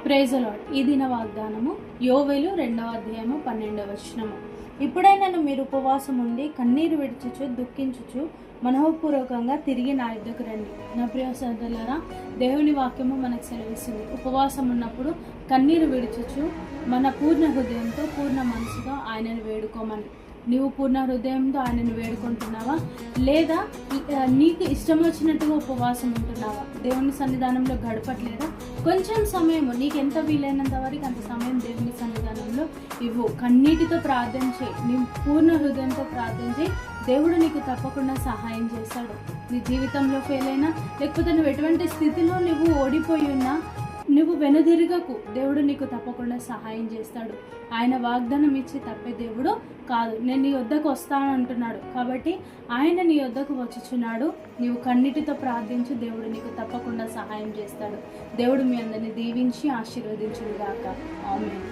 Praise the lord. ఈ దిన వాగ్దానము యోవేలు 2వ అధ్యాయము 12వ వచనము. ఇప్పుడైనను మీరు ఉపవాసం ఉండి కన్నీరు విడుచుచు దుఃఖించుచు మనోపూర్వకంగా తిరిగి నా యుద్ధకు రండి. నా ప్రియ సోదరులారా, దేవుని వాక్యము మనకు సెలవిస్తుంది. ఉపవాసం ఉన్నప్పుడు కన్నీరు విడుచుచు మన పూర్ణ హృదయంతో పూర్ణ మనసుగా ఆయనను వేడుకోమని. నీవు పూర్ణ హృదయంతో ఆయనను వేడుకుంటున్నావా, లేదా నీకు ఇష్టం వచ్చినట్టుగా ఉపవాసం ఉంటున్నావా? దేవుని సన్నిధానంలో గడపట్లేదా? కొంచెం సమయం, నీకు ఎంత వీలైనంత వరకు అంత సమయం దేవుని సన్నిధానంలో ఇవ్వు. కన్నీటితో ప్రార్థన చేయి, నీవు పూర్ణ హృదయంతో ప్రార్థన చేయి. దేవుడు నీకు తప్పకుండా సహాయం చేస్తాడు. నీ జీవితంలో ఫెయిల్ అయినా, లేకపోతే నువ్వు ఎటువంటి స్థితిలో నువ్వు ఓడిపోయి ఉన్నా, నువ్వు వెనుదిరగకు. దేవుడు నీకు తప్పకుండా సహాయం చేస్తాడు. ఆయన వాగ్దానం ఇచ్చి తప్పే దేవుడు కాదు. నేను నీ వద్దకు వస్తాను అంటున్నాడు. కాబట్టి ఆయన నీ వద్దకు వచ్చుచున్నాడు. నీవు కన్నిటితో ప్రార్థించు, దేవుడు నీకు తప్పకుండా సహాయం చేస్తాడు. దేవుడు మీ అందరిని దీవించి ఆశీర్వదించుగాక. ఆమేన్.